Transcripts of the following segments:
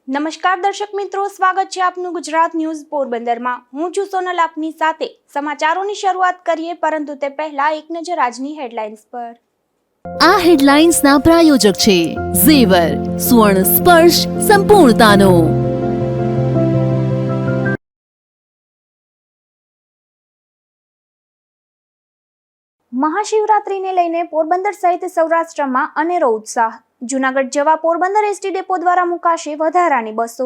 નમસ્કાર દર્શક મિત્રો, સ્વાગત છે આપનું ગુજરાત ન્યૂઝ પોરબંદરમાં। હું છું સોનલ, આપની સાથે સમાચારોની શરૂઆત કરીએ, પરંતુ તે પહેલા એક નજર આજની હેડલાઇન્સ પર। આ હેડલાઇન્સના પ્રાયોજક છે ઝેવર, સ્વર્ણ સ્પર્શ સંપૂર્ણતાનો। મહાશિવરાત્રીને લઈને પોરબંદર સહિત સૌરાષ્ટ્રમાં અનેરો ઉત્સાહ। જૂનાગઢ જવા પોરબંદર એસટી ડેપો દ્વારા મુકાશે વધારાની બસો।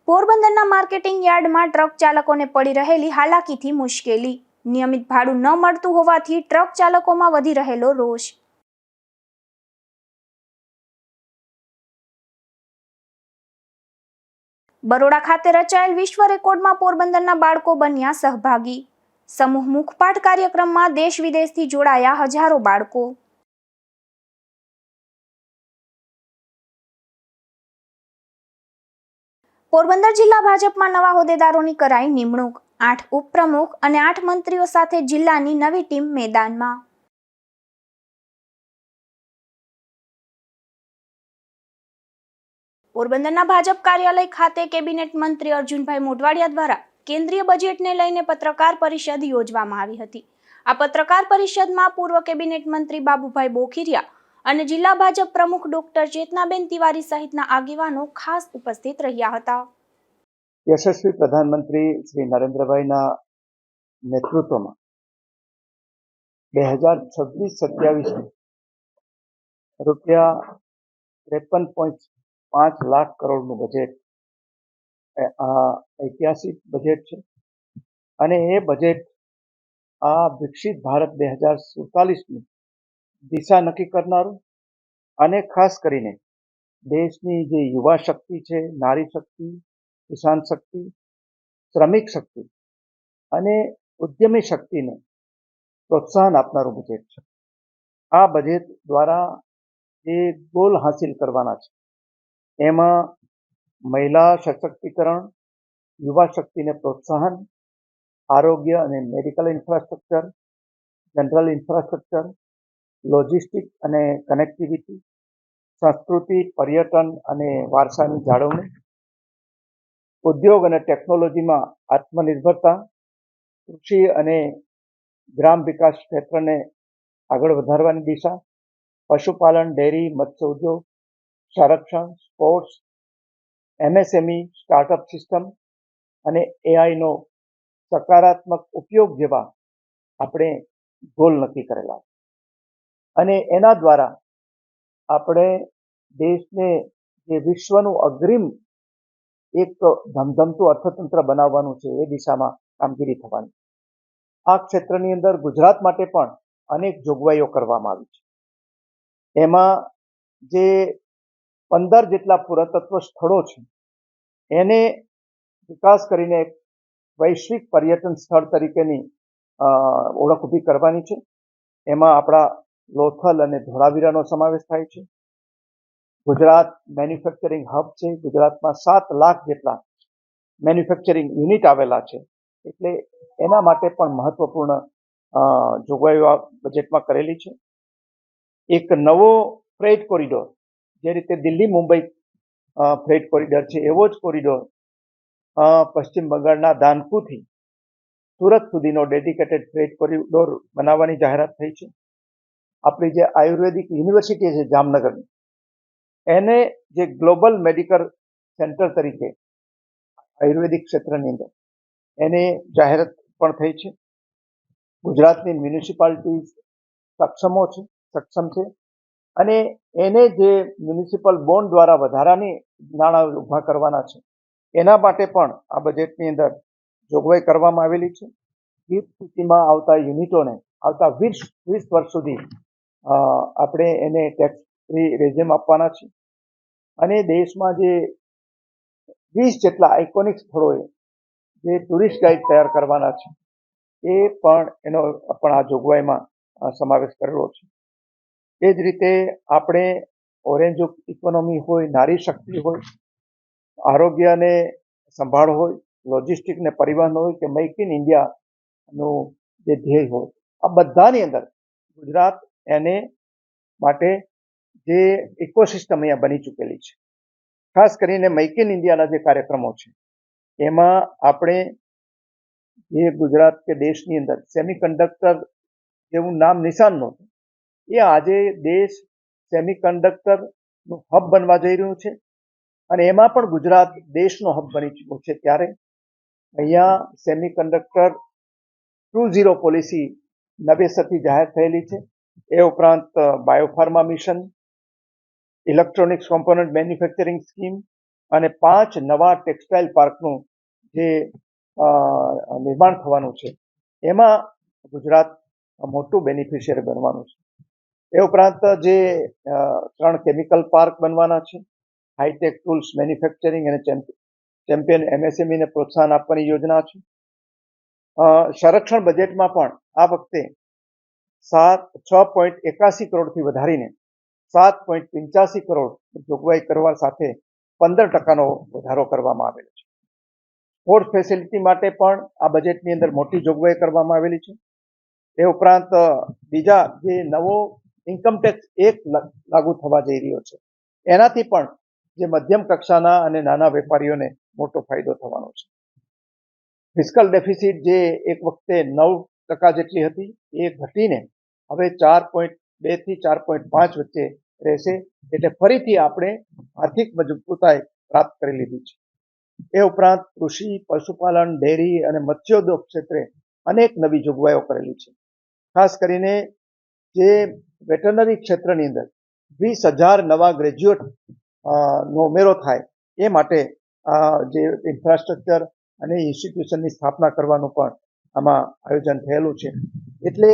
પોરબંદરના માર્કેટિંગ યાર્ડમાં ટ્રક ચાલકોને પડી રહેલી હાલાકીથી મુશ્કેલી। નિયમિત ભાડું ન મળતું હોવાથી ટ્રક ચાલકોમાં વધી રહેલો રોષ। બરોડા ખાતે રચાયેલ વિશ્વ રેકોર્ડમાં પોરબંદરના બાળકો બન્યા સહભાગી। સમૂહ મુખપાઠ કાર્યક્રમમાં દેશ વિદેશથી જોડાયા હજારો બાળકો। પોરબંદર જિલ્લા ભાજપમાં નવા હોદ્દેદારોની કરાઈ નિમણૂક। 8 ઉપપ્રમુખ અને 8 મંત્રીઓ સાથે જિલ્લાની નવી ટીમ મેદાનમાં। પોરબંદરના ભાજપ કાર્યાલય ખાતે કેબિનેટ મંત્રી અર્જુનભાઈ મોઢવાડિયા દ્વારા કેન્દ્રીય બજેટને લઈને પત્રકાર પરિષદ યોજવામાં આવી હતી। આ પત્રકાર પરિષદમાં પૂર્વ કેબિનેટ મંત્રી બાબુભાઈ બોખીરિયા અને જિલ્લા ભાજપ પ્રમુખ ડોક્ટર ચેતનાબેન તિવારી સહિતના આગેવાનો ખાસ ઉપસ્થિત રહ્યા હતા। યશસ્વી પ્રધાનમંત્રી શ્રી નરેન્દ્રભાઈના નેતૃત્વમાં 2026-27 રૂપિયા 53.5 લાખ કરોડનું બજેટ ઐતિહાસિક બજેટ છે અને એ બજેટ આ વિકસિત ભારત 2047ની દિશા નક્કી કરનારું અને ખાસ કરીને દેશની જે યુવા શક્તિ છે, નારી શક્તિ, કિસાન શક્તિ, શ્રમિક શક્તિ અને ઉદ્યમી શક્તિને પ્રોત્સાહન આપનારું બજેટ છે। આ બજેટ દ્વારા જે ગોલ હાંસિલ કરવાના છે એમાં મહિલા સશક્તિકરણ, યુવા શક્તિને પ્રોત્સાહન, આરોગ્ય અને medical infrastructure, general infrastructure, logistic અને કનેક્ટિવિટી, સંસ્કૃતિ, પર્યટન અને વારસાની જાળવણી, ઉદ્યોગ અને ટેકનોલોજીમાં આત્મનિર્ભરતા, કૃષિ અને ગ્રામ વિકાસ ક્ષેત્રને આગળ વધારવાની દિશા, પશુપાલન, ડેરી, મત્સ્ય ઉદ્યોગ, સંરક્ષણ, સ્પોર્ટ્સ, એમએસએમઈ, સ્ટાર્ટઅપ સિસ્ટમ અને એઆઈનો સકારાત્મક ઉપયોગ જેવા આપણે ગોલ નક્કી કરેલા અને એના દ્વારા આપણે દેશને જે વિશ્વનું અગ્રીમ એક ધમધમતું અર્થતંત્ર બનાવવાનું છે એ દિશામાં કામગીરી થવાની। આ ક્ષેત્રની અંદર ગુજરાત માટે પણ અનેક જોગવાઈઓ કરવામાં આવી છે। એમાં જે 15 જેટલા પુરાતત્વ સ્થળો છે એને વિકાસ કરીને વૈશ્વિક પર્યટન સ્થળ તરીકેની ઓળખ ઊભી કરવાની છે। એમાં આપણા લોથલ અને ધોળાવીરાનો સમાવેશ થાય છે। ગુજરાત મેન્યુફેક્ચરિંગ હબ છે। ગુજરાતમાં 7 લાખ જેટલા મેન્યુફેક્ચરિંગ યુનિટ આવેલા છે, એટલે એના માટે પણ મહત્વપૂર્ણ જોગવાઈઓ આ બજેટમાં કરેલી છે। એક નવો ફ્રેટ કોરિડોર, જે રીતે દિલ્હી મુંબઈ ફ્રેટ કોરિડોર છે એવો જ કોરિડોર પશ્ચિમ બંગાળના દાનકુથી સુરત સુધીનો ડેડિકેટેડ ફ્રેટ કોરિડોર બનાવવાની જાહેરાત થઈ છે। આપણી જે આયુર્વેદિક યુનિવર્સિટી છે જામનગરની, એને જે ગ્લોબલ મેડિકલ સેન્ટર તરીકે આયુર્વેદિક ક્ષેત્રની અંદર એની જાહેરાત પણ થઈ છે। ગુજરાતની મ્યુનિસિપાલિટી સક્ષમ છે અને એને જે મ્યુનિસિપલ બોન્ડ દ્વારા વધારાની નાણાં ઊભા કરવાના છે એના માટે પણ આ બજેટની અંદર જોગવાઈ કરવામાં આવેલી છે। ગિફ્ટ સિટીમાં આવતા યુનિટોને આવતા 20 વર્ષ સુધી આપણે એને ટેક્સ ફ્રી રેઝિમ આપવાના છે અને દેશમાં જે 20 જેટલા આઇકોનિક સ્થળોએ જે ટુરિસ્ટ ગાઈડ તૈયાર કરવાના છે એ પણ એનો પણ આ જોગવાઈમાં સમાવેશ કરેલો છે। એ જ રીતે આપણે ઓરેન્જ ઇકોનોમી હોય, નારી શક્તિ હોય, આરોગ્ય અને સંભાળ હોય, લોજિસ્ટિક ને પરિવહન હોય કે મેક ઇન ઇન્ડિયાનું જે ધ્યેય હોય, આ બધાની અંદર ગુજરાત એને માટે જે ઇકોસિસ્ટમ અહીંયા બની ચૂકેલી છે. ખાસ કરીને મેક ઇન ઇન્ડિયાના જે કાર્યક્રમો છે એમાં આપણે જે ગુજરાત કે દેશની અંદર સેમિકન્ડક્ટર જેવું નામ નિશાન નહોતું, એ આજે દેશ સેમિકન્ડક્ટરનું હબ બનવા જઈ રહ્યું છે અને એમાં પણ ગુજરાત દેશનો હબ બની ચૂક્યો છે. ત્યારે અહીંયા સેમિકન્ડક્ટર 2.0 પોલિસી નવેસરથી જાહેર થયેલી છે. એ ઉપરાંત biopharma mission, electronics component manufacturing scheme અને 5 નવા ટેક્સટાઇલ પાર્કનું જે નિર્માણ થવાનું છે એમાં ગુજરાત મોટું બેનિફિશિયરી બનવાનું છે. એ ઉપરાંત જે 3 કેમિકલ પાર્ક બનવાના છે, હાઈટેક ટૂલ્સ મેન્યુફેક્ચરિંગ અને ચેમ્પિયન MSME ને પ્રોત્સાહન આપવાની યોજના છે. સંરક્ષણ બજેટમાં પણ આ વખતે 6.81 કરોડથી વધારીને 7.85 કરોડ જોગવાઈ કરવા સાથે 15% વધારો કરવામાં આવેલો છે. સ્પોર્ટ્સ ફેસિલિટી માટે પણ આ બજેટની અંદર મોટી જોગવાઈ કરવામાં આવેલી છે. એ ઉપરાંત બીજા જે નવો ઇન્કમટેક્સ એક્ટ લાગુ થવા જઈ રહ્યો છે એનાથી પણ જે મધ્યમ કક્ષાના અને નાના વેપારીઓને મોટો ફાયદો થવાનો છે. ફિસ્કલ ડેફિસિટ જે એક વખતે 9% જેટલી હતી એ ઘટીને હવે 4.2 થી 4.5 વચ્ચે રહેશે. એટલે ફરીથી આપણે આર્થિક મજબૂતાઈ પ્રાપ્ત કરી લીધી છે. એ ઉપરાંત કૃષિ, પશુપાલન, ડેરી અને મત્સ્યોદ્યોગ ક્ષેત્રે અનેક નવી જોગવાઈઓ કરેલી છે. ખાસ કરીને જે વેટરનરી ક્ષેત્રની અંદર 20,000 નવા ગ્રેજ્યુએટ નો ઉમેરો થાય એ માટે જે ઇન્ફ્રાસ્ટ્રક્ચર અને ઇન્સ્ટિટ્યુશનની સ્થાપના કરવાનું પણ આમાં આયોજન થયેલું છે. એટલે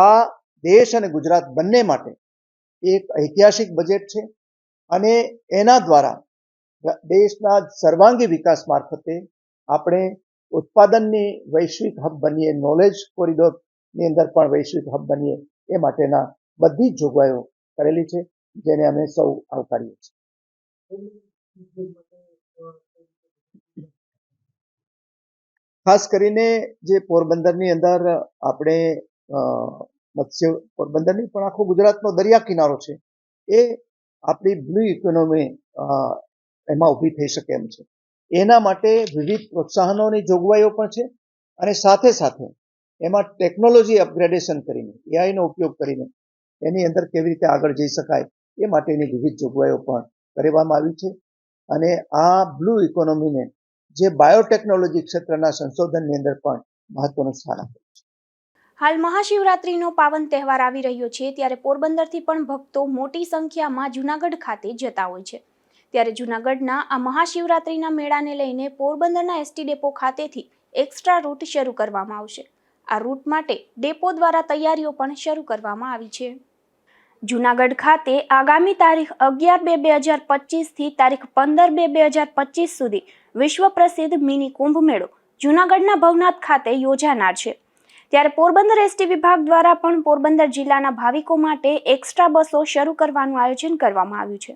આ દેશ અને ગુજરાત બંને માટે એક ઐતિહાસિક બજેટ છે અને એના દ્વારા દેશના સર્વાંગી વિકાસ મારફતે આપણે ઉત્પાદનની વૈશ્વિક હબ બનીએ, નોલેજ કોરિડોરની અંદર પણ વૈશ્વિક હબ બનીએ એ માટેના બધી જ જોગવાઈઓ કરેલી છે, જેને અમે સૌ આવકારીએ છીએ. ખાસ કરીને જે પોરબંદરની અંદર આપણે મત્સ્ય પોરબંદરની પણ આખો ગુજરાતનો દરિયા કિનારો છે એ આપણી બ્લુ ઇકોનોમી એમાં ઊભી થઈ શકે એમ છે. એના માટે વિવિધ પ્રોત્સાહનોની જોગવાઈઓ પણ છે અને સાથે સાથે એમાં ટેકનોલોજી અપગ્રેડેશન કરીને, AI નો ઉપયોગ કરીને એની અંદર કેવી રીતે આગળ જઈ શકાય એ માટેની વિવિધ જોગવાઈઓ પણ કરવામાં આવી છે. અને આ બ્લુ ઇકોનોમીને જે બાયોટેકનોલોજી ક્ષેત્રના સંશોધનની અંદર પણ મહત્વનું સ્થાન આપેલું છે. હાલ મહાશિવરાત્રીનો પાવન તહેવાર આવી રહ્યો છે, ત્યારે પોરબંદરથી પણ ભક્તો મોટી સંખ્યામાં જૂનાગઢ ખાતે જતા હોય છે. ત્યારે જૂનાગઢના આ મહાશિવરાત્રીના મેળાને લઈને પોરબંદરના એસટી ડેપો ખાતેથી એક્સ્ટ્રા રૂટ શરૂ કરવામાં આવશે. આ રૂટ માટે ડેપો દ્વારા તૈયારીઓ પણ શરૂ કરવામાં આવી છે. જૂનાગઢ ખાતે આગામી તારીખ 11/2/2025 થી તારીખ 15/2/2025 સુધી વિશ્વ પ્રસિદ્ધ મિની કુંભ મેળો જૂનાગઢના ભવનાથ ખાતે યોજાનાર છે. ત્યારે પોરબંદર એસટી વિભાગ દ્વારા પણ પોરબંદર જિલ્લાના ભાવિકો માટે એક્સ્ટ્રા બસો શરૂ કરવાનું આયોજન કરવામાં આવ્યું છે.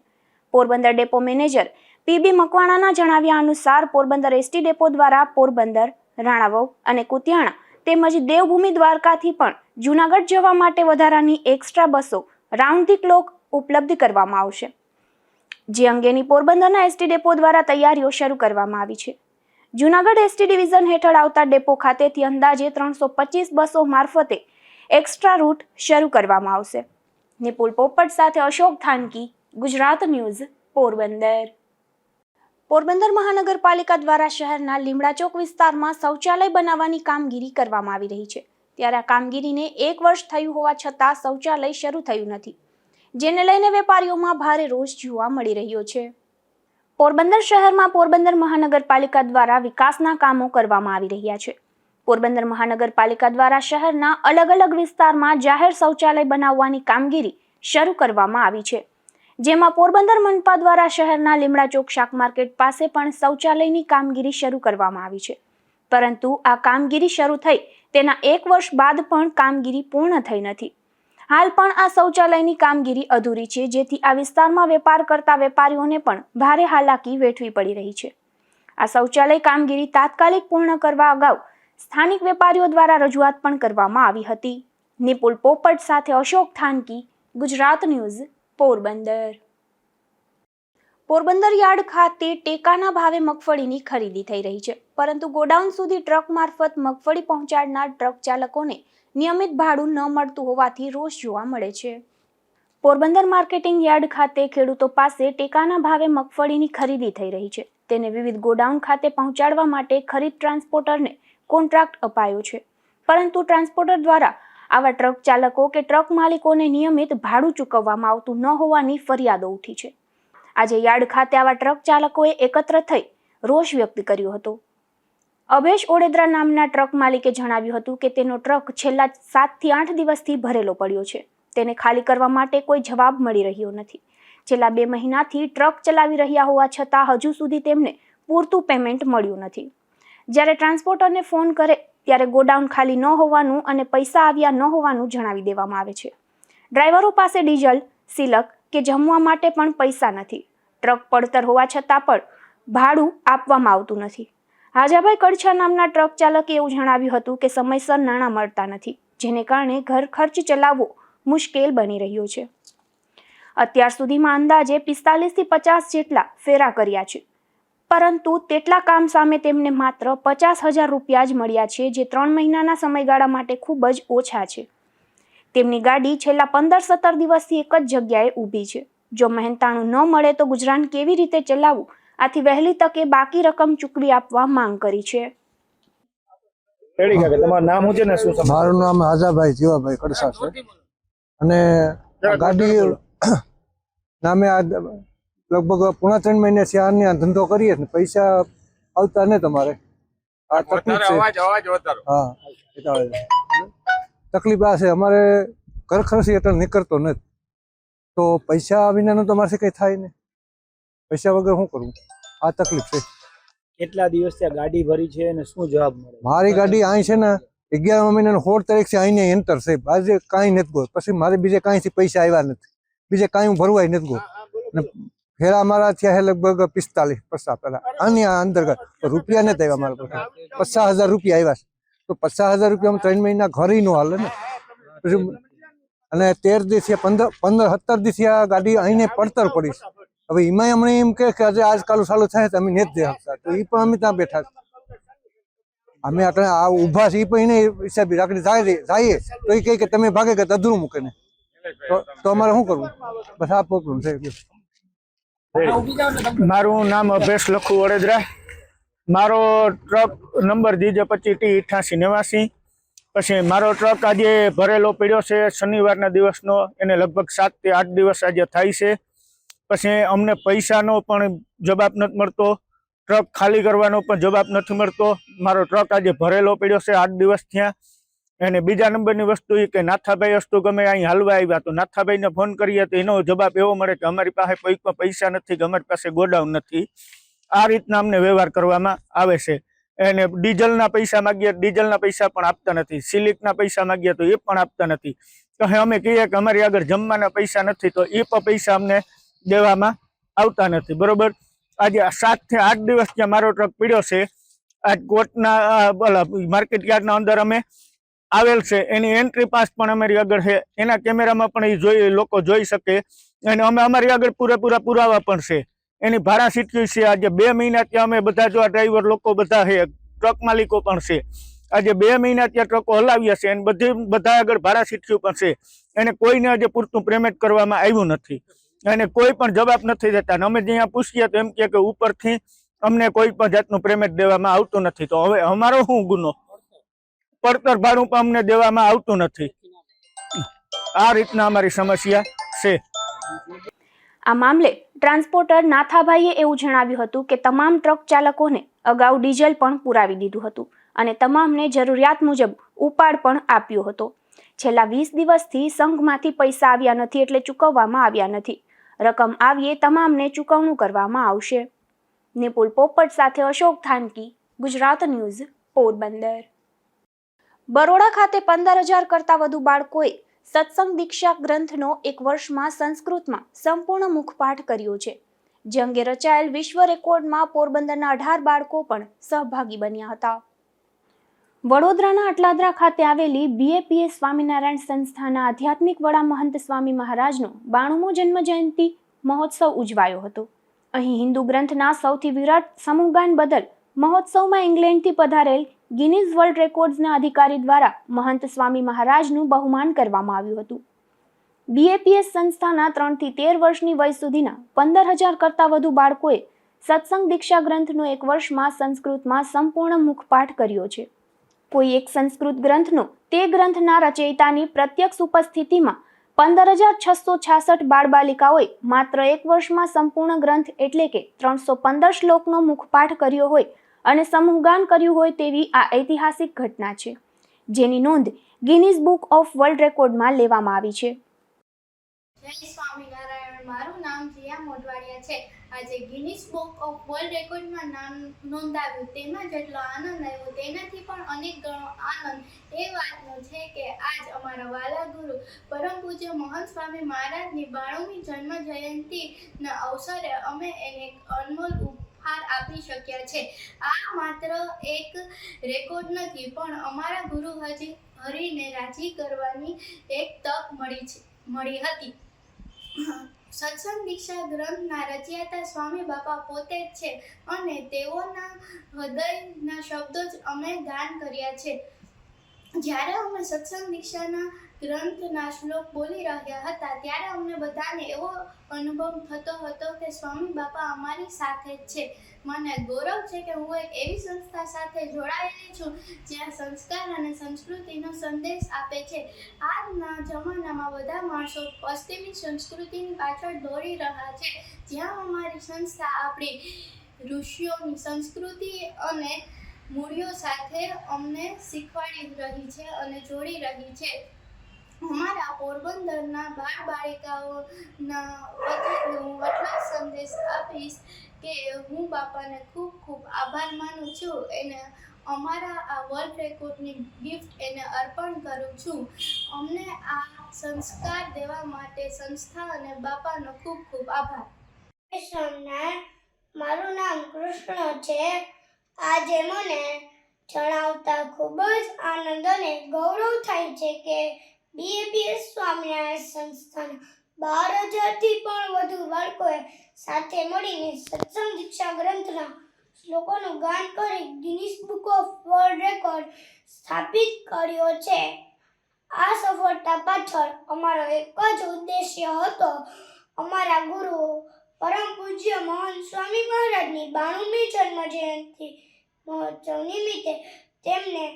પોરબંદર ડેપો મેનેજર PB મકવાણાના જણાવ્યા અનુસાર પોરબંદર એસટી ડેપો દ્વારા પોરબંદર, રાણાવાવ અને કુતિયાણા તેમજ દેવભૂમિ દ્વારકાથી પણ જૂનાગઢ જવા માટે વધારાની એક્સ્ટ્રા બસો રાઉન્ડ ધી ક્લોક ઉપલબ્ધ કરવામાં આવશે. જે અંગેની પોરબંદરના એસટી ડેપો દ્વારા તૈયારીઓ શરૂ કરવામાં આવી છે. જૂનાગઢ એસટી ડિવિઝન હેઠળ આવતા ડેપો ખાતેથી અંદાજે 325 બસો મારફતે એક્સ્ટ્રા રૂટ શરૂ કરવામાં આવશે. નિપુલ પોપટ સાથે અશોક થાનકી, ગુજરાત ન્યૂઝ, પોરબંદર. પોરબંદર મહાનગરપાલિકા દ્વારા શહેરના લીમડા ચોક વિસ્તારમાં શૌચાલય બનાવવાની કામગીરી કરવામાં આવી રહી છે. ત્યારે આ કામગીરીને 1 વર્ષ થયું હોવા છતાં શૌચાલય શરૂ થયું નથી, જેને લઈને વેપારીઓમાં ભારે રોષ જોવા મળી રહ્યો છે. પોરબંદર શહેરમાં પોરબંદર મહાનગરપાલિકા દ્વારા વિકાસના કામો કરવામાં આવી રહ્યા છે. પોરબંદર મહાનગરપાલિકા દ્વારા શહેરના અલગ અલગ વિસ્તારમાં જાહેર શૌચાલય બનાવવાની કામગીરી શરૂ કરવામાં આવી છે. જેમાં પોરબંદર મનપા દ્વારા શહેરના લીમડા ચોક શાક માર્કેટ પાસે પણ શૌચાલયની કામગીરી શરૂ કરવામાં આવી છે. પરંતુ આ કામગીરી શરૂ થઈ તેના 1 વર્ષ બાદ પણ કામગીરી પૂર્ણ થઈ નથી. હાલ પણ આ શૌચાલયની કામગીરી અધૂરી છે, જેથી આ વિસ્તારમાં વેપાર કરતા વેપારીઓને પણ ભારે હાલાકી વેઠવી પડી રહી છે. આ શૌચાલય કામગીરી તાત્કાલિક પૂર્ણ કરવા અગાઉ સ્થાનિક વેપારીઓ દ્વારા રજૂઆત પણ કરવામાં આવી હતી. નિપુલ પોપટ સાથે અશોક થાનકી, ગુજરાત ન્યૂઝ, પોરબંદર. પોરબંદર યાર્ડ ખાતે ટેકાના ભાવે મગફળીની ખરીદી થઈ રહી છે, પરંતુ ગોડાઉન સુધી ટ્રક મારફત મગફળી પહોંચાડનાર ટ્રક ચાલકોને નિયમિત ભાડું ન મળતું હોવાથી રોષ જોવા મળે છે. પોરબંદર માર્કેટિંગ યાર્ડ ખાતે ખેડૂતો પાસે ટેકાના ભાવે મગફળીની ખરીદી થઈ રહી છે. તેને વિવિધ ગોડાઉન ખાતે પહોંચાડવા માટે ખરીદ ટ્રાન્સપોર્ટરને કોન્ટ્રાક્ટ અપાયો છે, પરંતુ ટ્રાન્સપોર્ટર દ્વારા આવા ટ્રક ચાલકો કે ટ્રક માલિકોને નિયમિત ભાડું ચૂકવવામાં આવતું ન હોવાની ફરિયાદો ઉઠી છે. આજે યાર્ડ ખાતે આવા ટ્રક ચાલકોએ એકત્ર થઈ રોષ વ્યક્ત કર્યો હતો. અભેશ ઓડેદરા નામના ટ્રક માલિકે જણાવ્યું હતું કે તેનો ટ્રક છેલ્લા 7 થી 8 દિવસથી ભરેલો પડ્યો છે. તેને ખાલી કરવા માટે કોઈ જવાબ મળી રહ્યો નથી. છેલ્લા 2 મહિનાથી ટ્રક ચલાવી રહ્યા હોવા છતાં હજુ સુધી તેમને પૂરતું પેમેન્ટ મળ્યું નથી. જ્યારે ટ્રાન્સપોર્ટરને ફોન કરે ત્યારે ગોડાઉન ખાલી ન હોવાનું અને પૈસા આવ્યા ન હોવાનું જણાવી દેવામાં આવે છે. ડ્રાઈવરો પાસે ડીઝલ, સિલક કે જમવા માટે પણ પૈસા નથી. ટ્રક પડતર હોવા છતાં પણ ભાડું આપવામાં આવતું નથી. હાજાભાઈ કડછા નામના ટ્રક ચાલકે એવું જણાવ્યું હતું કે સમયસર નાણાં મળતા નથી, જેને કારણે ઘર ખર્ચ ચલાવવો મુશ્કેલ બની રહ્યો છે. અત્યાર સુધીમાં અંદાજે 45 થી 50 જેટલા ફેરા કર્યા છે, પરંતુ તેટલા કામ સામે તેમને માત્ર 50,000 રૂપિયા જ મળ્યા છે, જે 3 મહિનાના સમયગાળા માટે ખૂબ જ ઓછા છે. તેમની ગાડી છેલ્લા 15-17 દિવસથી એક જ જગ્યાએ ઊભી છે. જો મહેનતાણું ન મળે તો ગુજરાન કેવી રીતે ચલાવવું? આથી વહેલી તકે બાકી રકમ ચૂકવી આપવા માંગ કરી છે. તમારું નામ શું છે ને શું? મારું નામ હાજાભાઈ જીવાભાઈ કડસા છે અને ગાડી નામે આ લગભગ 3.5 મહિનાથી આની ધંધો કરીએ ને પૈસા આવતા ને તમારે આ તકલીફ છે. હા તકલીફ આ છે, અમારે ઘર ખર્ચ એટલે નીકળતો નથી, તો પૈસા વિનાનું તમારે કંઈ થાય ને, પૈસા વગર શું કરવું? આ તકલીફ છે. કેટલા દિવસથી આ ગાડી ભરી છે અને શું જવાબ મળે? મારી ગાડી અહીં છે ને 11મા મહિનાની 16 તારીખથી અહીંને એન્ટર છે. આજે કાંઈ નથી ગયો, પછી મારે બીજે કાંઈથી પૈસા આવ્યા નથી, બીજે કાંઈ હું ભરવાય નથી ગયો. ને ફેરા મારા થયા છે લગભગ 45-50 પહેલા આની અંતર્ગત રૂપિયા નથી આવ્યા મારા પાસે. 50,000 રૂપિયા આવ્યા છે, તો 50,000 રૂપિયા 3 મહિના ઘરે ન હાલે ને. પછી અને 13 દિવસે 15-17 દિવસે આ ગાડી અહીંને પડતર પડી છે. હવે એમાં અમને એમ કે આજે આજકાલ ચાલુ થાય તો અમે નથી દે શકતા, તો એ પણ અમે ત્યાં બેઠા અમે આટલા આ ઊભા છે. એ પણ એને હિસાબે રાખડી જઈએ તો એ કહે કે તમે ભાગે કે અધૂરું મૂકે ને, તો અમારે શું કરવું? બસ આ પ્રોબ્લેમ છે. મારું નામ અભેશ લખુ વડોદરા. મારો ટ્રક નંબર DJ25T8889. પછી મારો ટ્રક આજે ભરેલો પડ્યો છે શનિવારના દિવસનો, એને લગભગ 7 થી 8 દિવસ આજે થાય છે. પછી અમને પૈસાનો પણ જવાબ નથી મળતો, ટ્રક ખાલી કરવાનો પણ જવાબ નથી મળતો. મારો ટ્રક આજે ભરેલો પડ્યો છે 8 દિવસ થયા. અને બીજા નંબરની વસ્તુ એ કે નાથાભાઈ વસ્તુ ગમે અહીં હાલવા આવ્યા તો નાથાભાઈને ફોન કરીએ તો એનો જવાબ એવો મળે કે અમારી પાસે કોઈ પણ પૈસા નથી, કે અમારી પાસે ગોડાઉન નથી. આ રીતના અમને વ્યવહાર કરવામાં આવે છે. અને ડીઝલના પૈસા માગીએ, ડીઝલના પૈસા પણ આપતા નથી. સિલિકના પૈસા માગીએ તો એ પણ આપતા નથી. તો અમે કહીએ કે અમારી આગળ જમવાના પૈસા નથી, તો એ પણ પૈસા અમને દેવામાં આવતા નથી. બરોબર. આજે 7 થી 8 દિવસ ત્યાં મારો ટ્રક પડ્યો છે. આજ કોર્ટના માર્કેટ યાર્ડના અંદર અમે આવેલ છે, એની એન્ટ્રી પાસ પણ અમારી આગળ છે, એના કેમેરામાં પણ એ લોકો જોઈ શકે. અને અમે અમારી આગળ પૂરેપૂરા પુરાવા પણ છે. એની ભાડા સીટ્યું છે. આજે 2 મહિના ત્યાં અમે બધા જો આ ડ્રાઈવર લોકો બધા છે, ટ્રક માલિકો પણ છે. આજે 2 મહિના ત્યાં ટ્રકો હલાવ્યા છે, અને બધા આગળ ભાડા સીટ્યું પણ છે. એને કોઈને આજે પૂરતું પેમેન્ટ કરવામાં આવ્યું નથી, અને કોઈ પણ જવાબ નથી દેતા. અમે જ્યાં પૂછીએ તો એમ કે ઉપરથી અમને કોઈ પણ જાતનું પેમેન્ટ દેવામાં આવતું નથી. તો હવે અમારો શું ગુનો? પડતર ભાડું પણ અમને દેવામાં આવતું નથી. આ રીતના અમારી સમસ્યા છે. આ મામલે ટ્રાન્સપોર્ટર નાથાભાઈએ એવું જણાવ્યું હતું કે તમામ ટ્રક ચાલકોને અગાઉ ડીઝલ પણ પુરાવી દીધું હતું અને તમામને જરૂરિયાત મુજબ ઉપાડ પણ આપ્યો હતો. છેલ્લા 20 દિવસથી સંઘમાંથી પૈસા આવ્યા નથી, એટલે ચૂકવવામાં આવ્યા નથી. રકમ આવીએ તમામને ચૂકવણું કરવામાં આવશે. નિપુલ પોપટ સાથે અશોક થાનકી, ગુજરાત ન્યૂઝ, પોરબંદર. બરોડા ખાતે 15,000 કરતાં વધુ બાળકોએ સત્સંગ દીક્ષા ગ્રંથનો 1 વર્ષમાં સંસ્કૃતમાં સંપૂર્ણ મુખપાઠ કર્યો છે, જે અંગે રચાયેલ વિશ્વ રેકોર્ડમાં પોરબંદરના 18 બાળકો પણ સહભાગી બન્યા હતા. વડોદરાના અટલાદરા ખાતે આવેલી BAPS સ્વામિનારાયણ સંસ્થાના આધ્યાત્મિક વડા મહંત સ્વામી મહારાજનો 92મો જન્મ જયંતિ મહોત્સવ ઉજવાયો હતો. અહીં હિન્દુ ગ્રંથના સૌથી વિરાટ સમૂહગાન બદલ મહોત્સવમાં ઇંગ્લેન્ડથી પધારેલ ગિનીઝ વર્લ્ડ રેકોર્ડ્સના અધિકારી દ્વારા મહંત સ્વામી મહારાજનું બહુમાન કરવામાં આવ્યું હતું. BAPS સંસ્થાના 3 થી 13 વર્ષની વય સુધીના 15,000 કરતાં વધુ બાળકોએ સત્સંગ દીક્ષા ગ્રંથનો 1 વર્ષમાં સંસ્કૃતમાં સંપૂર્ણ મુખપાઠ કર્યો છે. કોઈ એક સંસ્કૃત ગ્રંથનો તે ગ્રંથના રચયિતાની પ્રત્યક્ષ ઉપસ્થિતિમાં 15,666 બાળબાલિકાઓએ માત્ર 1 વર્ષમાં સંપૂર્ણ ગ્રંથ એટલે કે 315 શ્લોકનો મુખપાઠ કર્યો હોય અને સમૂહગાન કર્યું હોય તેવી આ ઐતિહાસિક ઘટના છે, જેની નોંધ ગિનીઝ બુક ઓફ વર્લ્ડ રેકોર્ડમાં લેવામાં આવી છે. જય સ્વામિનારાયણ. મારું નામ જીયા મોટવાડિયા છે. આજે ગિનીસ બુક ઓફ વર્લ્ડ રેકોર્ડમાં નામ નોંધાવ્યું તેમાં જેટલો આનંદ આવ્યો તેનાથી પણ અનેક ગણો આનંદ એ વાતનો છે કે આજ અમારા વાલા ગુરુ પરમ પૂજ્ય મહંત સ્વામી મહારાજની 92મી જન્મ જયંતિના અવસરે અમે એને અનમોલ ઉપહાર આપી શક્યા છે. આ માત્ર એક રેકોર્ડ નથી પણ અમારા ગુરુ હરિને રાજી કરવાની એક તક મળી હતી. સત્સંગ દીક્ષા ગ્રંથના રચયિતા સ્વામી બાપા પોતે જ છે અને તેઓના હૃદયના શબ્દો જ અમે ગાન કર્યા છે. જ્યારે અમે સત્સંગ દીક્ષાના ગ્રંથના શ્લોક બોલી રહ્યા હતા ત્યારે અમને બધાને એવો અનુભવ થતો હતો કે સ્વામી બાપા અમારી સાથે જ છે. મને ગૌરવ છે કે હું એક એવી સંસ્થા સાથે જોડાયેલી છું જ્યાં સંસ્કાર અને સંસ્કૃતિનો સંદેશ આપે છે. આજના જમાનામાં બધા માણસો પશ્ચિમી સંસ્કૃતિની પાછળ દોડી રહ્યા છે, જ્યાં અમારી સંસ્થા આપણી ઋષિઓની સંસ્કૃતિ અને મૂળિયો સાથે અમને શીખવાડી રહી છે અને જોડી રહી છે. અમારા પોરબંદરના બાળબાલિકાઓના વતી હું એટલો સંદેશ આપીશ કે હું બાપાને ખૂબ ખૂબ આભાર માનું છું. એને અમારા આ વર્લ્ડ રેકોર્ડની ગિફ્ટ એને અર્પણ કરું છું. અમને આ સંસ્કાર દેવા માટે સંસ્થા અને બાપાનો ખૂબ ખૂબ આભાર. મારું નામ કૃષ્ણ છે. આજે મને જણાવતા ખૂબ જ આનંદ અને ગૌરવ થાય છે કે BAPS સ્વામિનારાયણ સંસ્થાના 12,000થી પણ વધુ બાળકોએ સાથે મળીને સત્સંગ દીક્ષા ગ્રંથના શ્લોકોનું ગાન કરી Guinness book of world record સ્થાપિત કર્યો છે. આ સફળતા પાછળ અમારો એક જ ઉદ્દેશ્ય હતો. અમારા ગુરુ પરમ પૂજ્ય મહંત સ્વામી મહારાજની 92મી જન્મ જયંતિ મહોત્સવ નિમિત્તે તેમને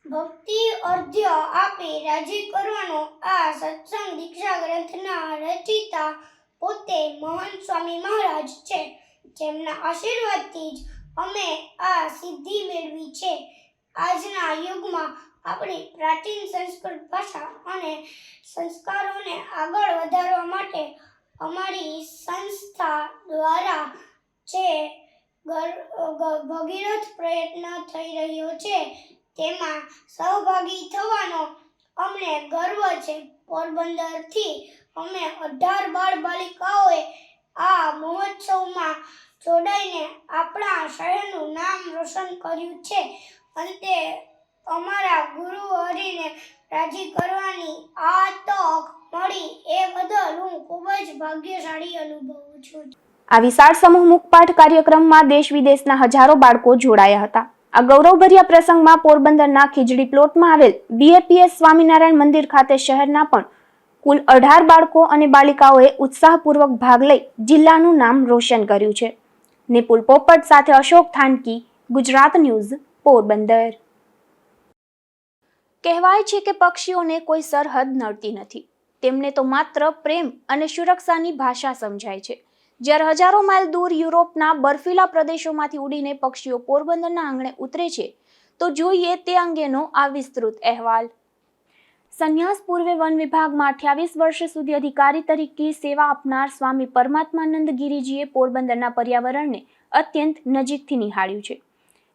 ભક્તિ અર્ધ્ય આપી રાજી કરવાનો આ સત્સંગ દીક્ષા ગ્રંથના રચયિતા પોતે મહંત સ્વામી મહારાજ છે, જેમના આશીર્વાદથી જ અમે આ સિદ્ધિ મેળવી છે. આજના યુગમાં આપણી પ્રાચીન સંસ્કૃત ભાષા અને સંસ્કારોને આગળ વધારવા માટે અમારી સંસ્થા દ્વારા જે ભગીરથ પ્રયત્ન થઈ રહ્યો છે તેમાં સહભાગી થવાનો અમને ગર્વ છે. પોરબંદરથી અમે 18 બાળબાલિકાઓએ આ મહોત્સવમાં જોડાઈને આપણા શહેરનું નામ રોશન કર્યું છે. અંતે અમારા ગુરુ હરિને રાજી કરવાની આ તક મળી એ બદલ હું ખૂબ જ ભાગ્યશાળી અનુભવું છું. આ વિશાળ સમૂહ મુખપાઠ કાર્યક્રમમાં દેશ વિદેશના હજારો બાળકો જોડાયા હતા. આ ગૌરવભર્યા પ્રસંગમાં પોરબંદરના ખીજડી પ્લોટમાં આવેલ BAPS સ્વામિનારાયણ મંદિર ખાતે શહેરના પણ કુલ 18 બાળકો અને બાલિકાઓએ ઉત્સાહપૂર્વક ભાગ લઈ જિલ્લાનું નામ રોશન કર્યું છે. નિપુલ પોપટ સાથે અશોક થાનકી, ગુજરાત ન્યૂઝ, પોરબંદર. કહેવાય છે કે પક્ષીઓને કોઈ સરહદ નડતી નથી. તેમને તો માત્ર પ્રેમ અને સુરક્ષાની ભાષા સમજાય છે. જ્યારે હજારો માઇલ દૂર યુરોપના બર્ફીલા પ્રદેશોમાંથી ઉડીને પક્ષીઓ પોરબંદરના આંગણે ઉતરે છે તો જોઈએ તે અંગેનો આ વિસ્તૃત અહેવાલ. સંન્યાસ પૂર્વે વન વિભાગમાં 28 વર્ષ સુધી અધિકારી તરીકે સેવા આપનાર સ્વામી પરમાત્માનંદ ગિરિજીએ પોરબંદરના પર્યાવરણને અત્યંત નજીકથી નિહાળ્યું છે.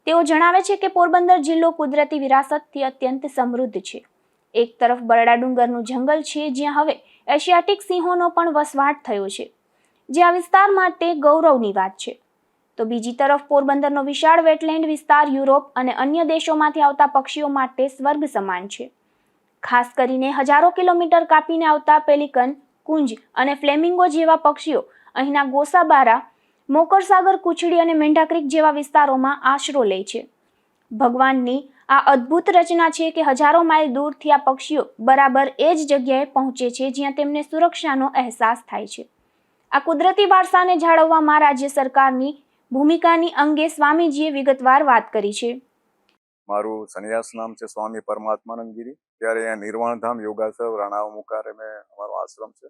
તેઓ જણાવે છે કે પોરબંદર જિલ્લો કુદરતી વિરાસતથી અત્યંત સમૃદ્ધ છે. એક તરફ બરડા ડુંગરનું જંગલ છે જ્યાં હવે એશિયાટિક સિંહોનો પણ વસવાટ થયો છે, જે આ વિસ્તાર માટે ગૌરવની વાત છે. તો બીજી તરફ પોરબંદરનો વિશાળ વેટલેન્ડ વિસ્તાર યુરોપ અને અન્ય દેશોમાંથી આવતા પક્ષીઓ માટે સ્વર્ગ સમાન છે. ખાસ કરીને હજારો કિલોમીટર કાપીને આવતા પેલિકન, કુંજ અને ફ્લેમિંગો જેવા પક્ષીઓ અહીંના ગોસાબારા, મોકરસાગર, કુચડી અને મેંઢા ક્રીક જેવા વિસ્તારોમાં આશરો લે છે. ભગવાનની આ અદ્ભુત રચના છે કે હજારો માઇલ દૂરથી આ પક્ષીઓ બરાબર એ જ જગ્યાએ પહોંચે છે જ્યાં તેમને સુરક્ષાનો અહેસાસ થાય છે. આ કુદરતી વારસાને જાળવવામાં રાજ્ય સરકારની ભૂમિકાની અંગે સ્વામીજીએ વિગતવાર વાત કરી છે. મારું સંન્યાસ નામ છે સ્વામી પરમાત્માનંદ ગિરી. ત્યારે અહીંયા નિર્વાણધામ યોગાસર રાણાવ મુકારેમે અમારો આશ્રમ છે.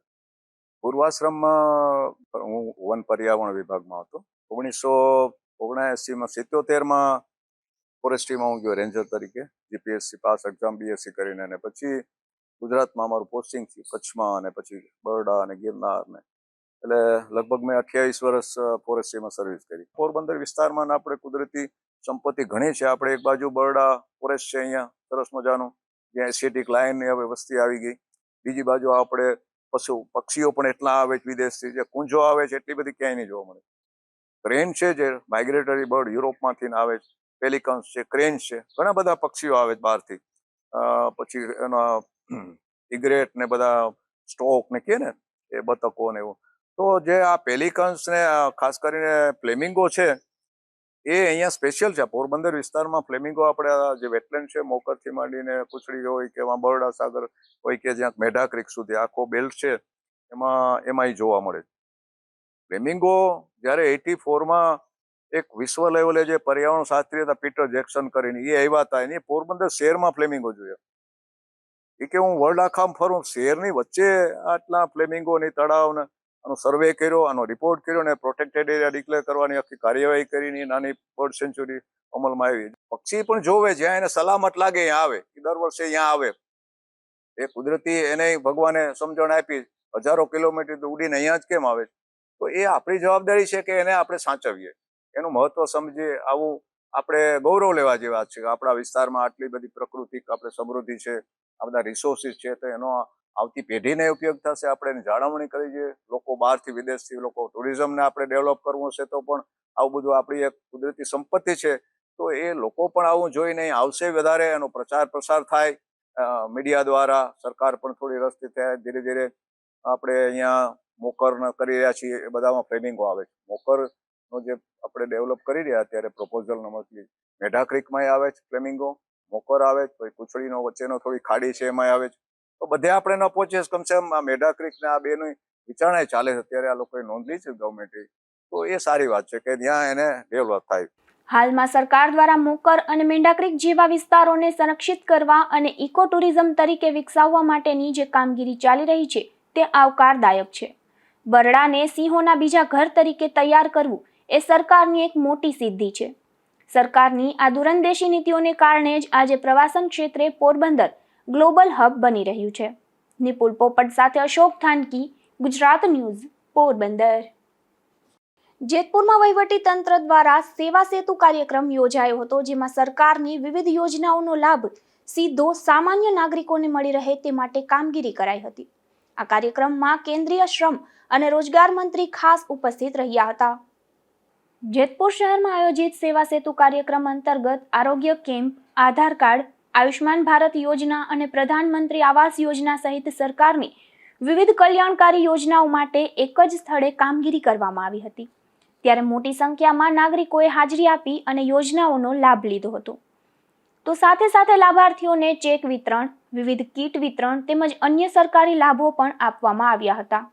પૂર્વાશ્રમમાં હું વન પર્યાવરણ વિભાગમાં હતો. 1979માં 77માં ફોરેસ્ટ્રીમાં હું ગયો રેન્જર તરીકે, જીપીએસસી પાસ એક્ઝામ બીએસસી કરીને, અને પછી ગુજરાતમાં અમારું પોસ્ટિંગ થયું કચ્છમાં, અને પછી બરડા અને ગિરનાર ને, એટલે લગભગ મેં 28 વર્ષ ફોરેસ્ટ્રીમાં સર્વિસ કરી. પોરબંદર વિસ્તારમાં આપણે કુદરતી સંપત્તિ ઘણી છે. આપણે એક બાજુ બરડા ફોરેસ્ટ છે અહીંયા સરસ મજાનું, જ્યાં એશિયાટિક લાયનની હવે વસ્તી આવી ગઈ. બીજી બાજુ આપણે પક્ષીઓ પણ એટલા આવે છે વિદેશથી, જે કુંજો આવે છે એટલી બધી ક્યાંય નહીં જોવા મળે. ક્રેન છે જે માઇગ્રેટરી બર્ડ યુરોપમાંથી આવે છે, પેલિકન્સ છે, ક્રેન છે, ઘણા બધા પક્ષીઓ આવે છે બહારથી. પછી એના ઇગ્રેટ ને બધા સ્ટોક ને કહે ને એ બતકો ને એવું. તો જે આ પેલિકન્સ ને ખાસ કરીને ફ્લેમિંગો છે એ અહીંયા સ્પેશિયલ છે. પોરબંદર વિસ્તારમાં ફ્લેમિંગો આપણે જે વેટલેન્ડ છે મોકરથી માંડીને કુચડી હોય કે એમાં બરડા સાગર હોય કે જ્યાં મેઢા ક્રીક સુધી આખો બેલ્ટ છે એમાં જોવા મળે. ફ્લેમિંગો જ્યારે 84માં એક વિશ્વ લેવલે જે પર્યાવરણ શાસ્ત્રી હતા પીટર જેક્સન કરીને, એ આવ્યા હતા. એની પોરબંદર શહેરમાં ફ્લેમિંગો જોયા. એ કે હું વર્લ્ડ આખામાં ફરું, શહેરની વચ્ચે આટલા ફ્લેમિંગોની તળાવને આનો સર્વે કર્યો, આનો રિપોર્ટ કર્યો ને પ્રોટેક્ટેડ એરિયા ડિક્લેર કરવાની આખી કાર્યવાહી કરીને નાની બર્ડ સેન્ચ્યુરી અમલમાં આવી. પક્ષી પણ જોવે, જ્યાં એને સલામત લાગે અહીંયા આવે. એ દર વર્ષે અહીંયા આવે. એ કુદરતી એને ભગવાને સમજણ આપી, હજારો કિલોમીટર ઉડીને અહીંયા જ કેમ આવે? તો એ આપણી જવાબદારી છે કે એને આપણે સાચવીએ, એનું મહત્વ સમજીએ. આવું આપણે ગૌરવ લેવા જેવી વાત છે કે આપણા વિસ્તારમાં આટલી બધી પ્રકૃતિ આપણે સમૃદ્ધિ છે, આ બધા રિસોર્સિસ છે, તો એનો આવતી પેઢીને ઉપયોગ થશે. આપણે એની જાળવણી કરવી જોઈએ. લોકો બહારથી વિદેશથી લોકો ટુરિઝમને આપણે ડેવલપ કરવું છે તો પણ આવું બધું આપણી એક કુદરતી સંપત્તિ છે, તો એ લોકો પણ આવું જોઈને આવશે વધારે. એનો પ્રચાર પ્રસાર થાય મીડિયા દ્વારા, સરકાર પણ થોડી રસ્તી થાય. ધીરે ધીરે આપણે અહીંયા મોકર કરી રહ્યા છીએ, એ બધામાં ફ્લેમિંગો આવે છે. મોકરનો જે આપણે ડેવલપ કરી રહ્યા અત્યારે પ્રોપોઝલ નંબરથી મેઢા ક્રીકમાં આવે છે ફ્લેમિંગો, મોકર આવે છે, પછી કુચડીનો વચ્ચેનો થોડી ખાડી છે એમાં આવે છે. તો બધે આપણે ન પહોંચીએ, કમસે કમ આ મેઢા ક્રીક ને આ બેની વિચારણા ચાલે છે અત્યારે, આ લોકોએ નોંધ લીધી છે ગવર્મેન્ટે, તો એ સારી વાત છે કે ત્યાં એને ડેવલપ થાય. હાલમાં સરકાર દ્વારા મોકર અને મેંઢા ક્રીક જેવા વિસ્તારોને સંરક્ષિત કરવા અને ઇકો ટુરિઝમ તરીકે વિકસાવવા માટેની જે કામગીરી ચાલી રહી છે તે આવકારદાયક છે. બરડાને સિંહોના બીજા ઘર તરીકે તૈયાર કરવું એ સરકારની એક મોટી સિદ્ધિ છે. સરકારની આ દૂરંદેશી નીતિઓને કારણે જ આજે પ્રવાસન ક્ષેત્રે પોરબંદર ગ્લોબલ હબ બની રહ્યું છે. નિપુલ પોપટ સાથે અશોક થાનકી, ગુજરાત ન્યૂઝ, પોરબંદર. જેતપુરમાં વહીવટી તંત્ર દ્વારા સેવા સેતુ કાર્યક્રમ યોજાયો હતો, જેમાં સરકારની વિવિધ યોજનાઓનો લાભ સીધો સામાન્ય નાગરિકોને મળી રહે તે માટે કામગીરી કરાઈ હતી. આ કાર્યક્રમમાં કેન્દ્રીય શ્રમ અને રોજગાર મંત્રી ખાસ ઉપસ્થિત રહ્યા હતા. જેતપુર શહેરમાં આયોજિત સેવા સેતુ કાર્યક્રમ અંતર્ગત આરોગ્ય કેમ્પ, આધાર કાર્ડ, આયુષ્માન ભારત યોજના અને પ્રધાનમંત્રી આવાસ યોજના સહિત સરકારની વિવિધ કલ્યાણકારી યોજનાઓ માટે એક જ સ્થળે કામગીરી કરવામાં આવી હતી. ત્યારે મોટી સંખ્યામાં નાગરિકોએ હાજરી આપી અને યોજનાઓનો લાભ લીધો હતો. તો સાથે સાથે લાભાર્થીઓને ચેક વિતરણ, વિવિધ કીટ વિતરણ તેમજ અન્ય સરકારી લાભો પણ આપવામાં આવ્યા હતા.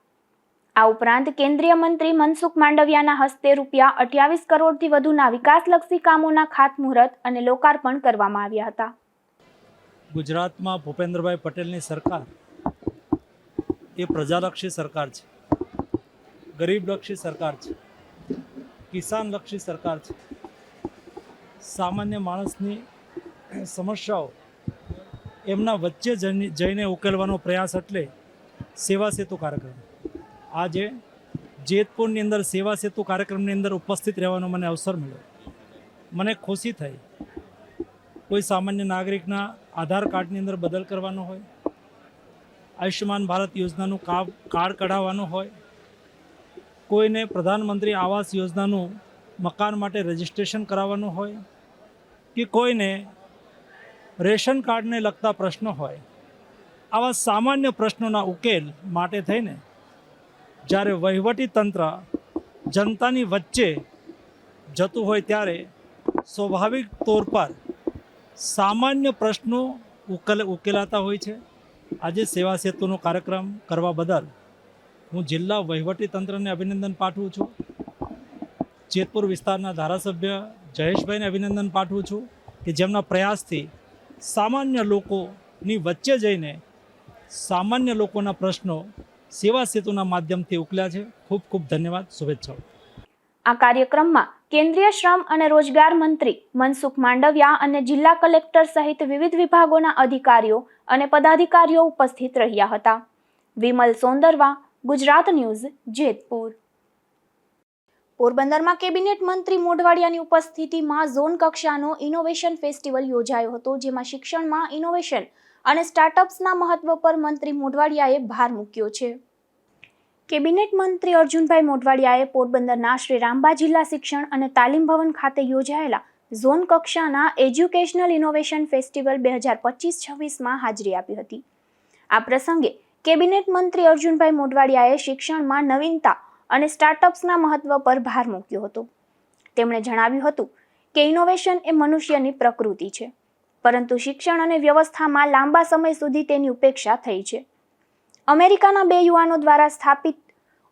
આ ઉપરાંત કેન્દ્રીય મંત્રી મનસુખ માંડવિયાના હસ્તે ₹28 કરોડથી વધુના વિકાસલક્ષી કામોના ખાતમુહૂર્ત અને લોકાર્પણ કરવામાં આવ્યા હતા. ગુજરાતમાં ભૂપેન્દ્રભાઈ પટેલની સરકાર એ પ્રજાલક્ષી સરકાર છે, ગરીબલક્ષી સરકાર છે, કિસાનલક્ષી સરકાર છે. સામાન્ય માણસની સમસ્યાઓ એમના વચ્ચે જઈને ઉકેલવાનો પ્રયાસ એટલે સેવા સેતુ કાર્યક્રમ. આજે જેતપુરની અંદર સેવા સેતુ કાર્યક્રમની અંદર ઉપસ્થિત રહેવાનો મને અવસર મળ્યો. મને ખુશી થઈ. કોઈ સામાન્ય નાગરિકના આધાર કાર્ડની અંદર બદલ કરવાનો હોય, આયુષ્યમાન ભારત યોજનાનું કાર્ડ કઢાવવાનું હોય, કોઈને પ્રધાનમંત્રી આવાસ યોજનાનું મકાન માટે રજિસ્ટ્રેશન કરાવવાનું હોય કે કોઈને રેશન કાર્ડને લગતા પ્રશ્નો હોય, આવા સામાન્ય પ્રશ્નોના ઉકેલ માટે થઈને જ્યારે વહીવટી તંત્ર જનતાની વચ્ચે જતું હોય ત્યારે સ્વાભાવિક તौर પર સામાન્ય પ્રશ્નો ઉકેલાતા હોય છે. આજે સેવા સેતુનો કાર્યક્રમ કરવા બદલ હું જિલ્લા વહીવટી તંત્રને અભિનંદન પાઠવું છું. જેતપુર વિસ્તારના ધારાસભ્ય જયેશભાઈને અભિનંદન પાઠવું છું કે જેમના પ્રયાસથી સામાન્ય લોકોની વચ્ચે જઈને સામાન્ય લોકોના પ્રશ્નો સેવા સેતુના માધ્યમથી ઉકેલ્યા છે. ખૂબ ખૂબ ધન્યવાદ, શુભેચ્છાઓ. આ કાર્યક્રમમાં કેન્દ્રીય શ્રમ અને રોજગાર મંત્રી મનસુખ માંડવિયા અને જિલ્લા કલેક્ટર સહિત વિવિધ વિભાગોના અધિકારીઓ અને પદાધિકારીઓ ઉપસ્થિત રહ્યા હતા. વિમલ સોંદરવા, ગુજરાત ન્યૂઝ, જેતપુર. પોરબંદરમાં કેબિનેટ મંત્રી મોઢવાડિયાની ઉપસ્થિતિમાં ઝોન કક્ષાનો ઇનોવેશન ફેસ્ટિવલ યોજાયો હતો, જેમાં શિક્ષણમાં ઇનોવેશન અને સ્ટાર્ટઅપ્સના મહત્વ પર મંત્રી મોઢવાડિયાએ ભાર મૂક્યો છે. કેબિનેટ મંત્રી અર્જુનભાઈ મોઢવાડિયાએ પોરબંદરના શ્રી રામબા જિલ્લા શિક્ષણ અને તાલીમ ભવન ખાતે યોજાયેલા ઝોન કક્ષાના એજ્યુકેશનલ ઇનોવેશન ફેસ્ટિવલ 2025-26માં હાજરી આપી હતી. આ પ્રસંગે કેબિનેટ મંત્રી અર્જુનભાઈ મોઢવાડિયાએ શિક્ષણમાં નવીનતા અને સ્ટાર્ટઅપ્સના મહત્વ પર ભાર મૂક્યો હતો. તેમણે જણાવ્યું હતું કે ઇનોવેશન એ મનુષ્યની પ્રકૃતિ છે, પરંતુ શિક્ષણ અને વ્યવસ્થામાં લાંબા સમય સુધી તેની ઉપેક્ષા થઈ છે. અમેરિકાના 2 યુવાનો દ્વારા સ્થાપિત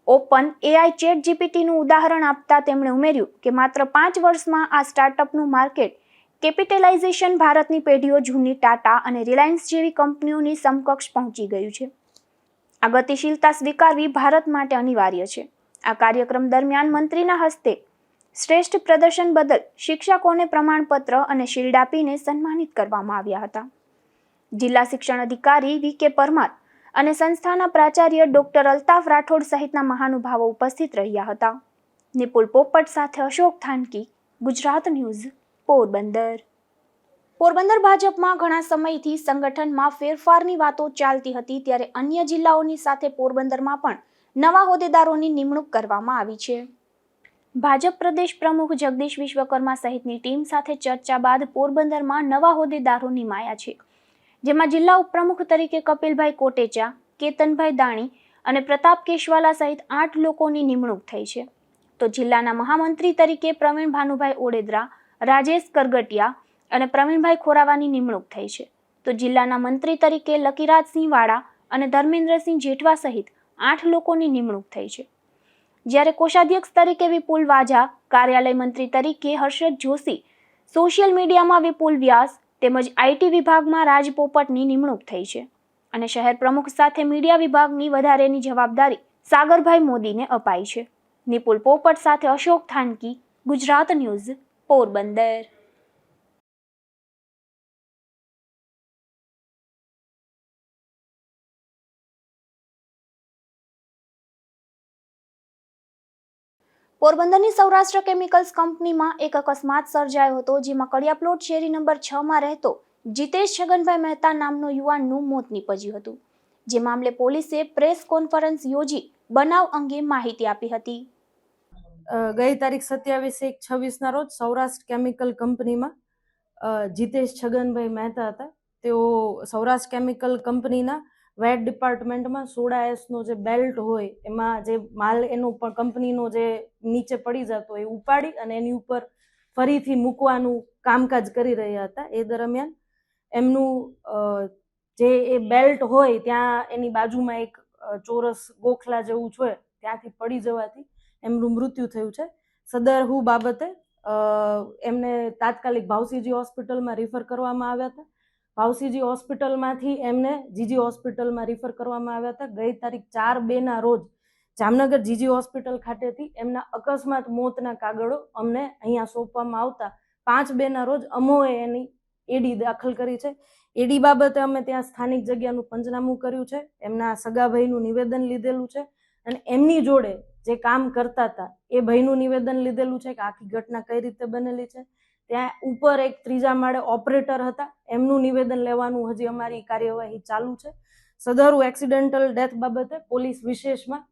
ઓપન AI ChatGPTનું ઉદાહરણ આપતા તેમણે ઉમેર્યું કે માત્ર 5 વર્ષમાં આ સ્ટાર્ટઅપનું માર્કેટ કેપિટલાઇઝેશન ભારતની પેઢીઓ જૂની ટાટા અને રિલાયન્સ જેવી કંપનીઓની સમકક્ષ પહોંચી ગયું છે. આ ગતિશીલતા સ્વીકારવી ભારત માટે અનિવાર્ય છે. આ કાર્યક્રમ દરમિયાન મંત્રીના હસ્તે શ્રેષ્ઠ પ્રદર્શન બદલ શિક્ષકોને પ્રમાણપત્ર અને શિલ્ડ આપીને સન્માનિત કરવામાં આવ્યા હતા. જિલ્લા શિક્ષણ અધિકારી VK પરમાર અને સંસ્થાના પ્રાચાર્ય ડોક્ટર અલ્તાફ રાઠોડ સહિતના મહાનુભાવો ઉપસ્થિત રહ્યા હતા. નિપુલ પોપટ સાથે અશોક થાનકી, ગુજરાત ન્યૂઝ, પોરબંદર. પોરબંદર ભાજપમાં ઘણા સમયથી સંગઠનમાં ફેરફારની વાતો ચાલતી હતી, ત્યારે અન્ય જિલ્લાઓની સાથે પોરબંદરમાં પણ નવા હોદ્દેદારોની નિમણૂક કરવામાં આવી છે. ભાજપ પ્રદેશ પ્રમુખ જગદીશ વિશ્વકર્મા સહિતની ટીમ સાથે ચર્ચા બાદ પોરબંદરમાં નવા હોદ્દેદારો નિમાયા છે, જેમાં જિલ્લા ઉપપ્રમુખ તરીકે કપિલભાઈ કોટેચા, કેતનભાઈ દાણી અને પ્રતાપ કેશવાલા સહિત 8 લોકોની નિમણૂક થઈ છે. તો જિલ્લાના મહામંત્રી તરીકે પ્રવીણ ભાનુભાઈ ઓડેદરા, રાજેશ કરગટિયા અને પ્રવીણભાઈ ખોરાવાની નિમણૂક થઈ છે. તો જિલ્લાના મંત્રી તરીકે લકીરાજસિંહ વાડા અને ધર્મેન્દ્રસિંહ જેઠવા સહિત 8 લોકોની નિમણૂક થઈ છે. જ્યારે કોષાધ્યક્ષ તરીકે વિપુલ વાઝા, કાર્યાલય મંત્રી તરીકે હર્ષદ જોશી, સોશિયલ મીડિયામાં વિપુલ વ્યાસ તેમજ IT વિભાગમાં રાજ પોપટની નિમણૂક થઈ છે. અને શહેર પ્રમુખ સાથે મીડિયા વિભાગની વધારેની જવાબદારી સાગરભાઈ મોદીને અપાઈ છે. નિપુલ પોપટ સાથે અશોક થાનકી, ગુજરાત ન્યૂઝ, પોરબંદર. પોરબંદરની સૌરાષ્ટ્ર કેમિકલ્સ કંપનીમાં એક અકસ્માત સર્જાયો હતો, જેમાં કડિયાપ્લોટ શેરી નંબર 6માં રહેતો જીતેશ છગનભાઈ મહેતા નામનો યુવાનનું મોત નીપજ્યું હતું. જે મામલે પોલીસે પ્રેસ કોન્ફરન્સ યોજી બનાવ અંગે માહિતી આપી હતી. ગઈ તારીખ 27/1/26ના રોજ સૌરાષ્ટ્ર કેમિકલ કંપનીમાં જીતેશ છગનભાઈ મહેતા હતા. તેઓ સૌરાષ્ટ્ર કેમિકલ કંપનીના વેટ ડિપાર્ટમેન્ટમાં સોડા-એસનો જે બેલ્ટ હોય એમાં જે માલ એનો પણ કંપનીનો જે નીચે પડી જતો એ ઉપાડી અને એની ઉપર ફરીથી મૂકવાનું કામકાજ કરી રહ્યા હતા. એ દરમિયાન એમનું જે એ બેલ્ટ હોય ત્યાં એની બાજુમાં એક ચોરસ ગોખલા જેવું છે, ત્યાંથી પડી જવાથી એમનું મૃત્યુ થયું છે. સદરહુ બાબતે એમને તાત્કાલિક ભાવસીજી હોસ્પિટલમાં રિફર કરવામાં આવ્યા હતા. ભાવસીજી હોસ્પિટલમાંથી એમને જીજી હોસ્પિટલમાં રિફર કરવામાં આવ્યા હતા. ગઈ તારીખ 4/2ના રોજ જામનગર જીજી હોસ્પિટલ ખાતેથી એમના અકસ્માત મોતના કાગળો અમને અહીંયા સોંપવામાં આવતા 5/2ના રોજ અમોએ એની એડી દાખલ કરી છે. એડી બાબતે અમે ત્યાં સ્થાનિક જગ્યાનું પંચનામું કર્યું છે, એમના સગાભાઈનું નિવેદન લીધેલું છે અને એમની જોડે જે કામ કરતા હતા એ ભાઈનું નિવેદન લીધેલું છે કે આખી ઘટના કઈ રીતે બનેલી છે. ત્યાં ઉપર એક 3જા માળે ઓપરેટર હતા, એમનું નિવેદન લેવાનું હજી અમારી કાર્યવાહી ચાલુ છે. સદરુ એક્સિડેન્ટલ ડેથ બાબતે પોલીસ વિશેષમાં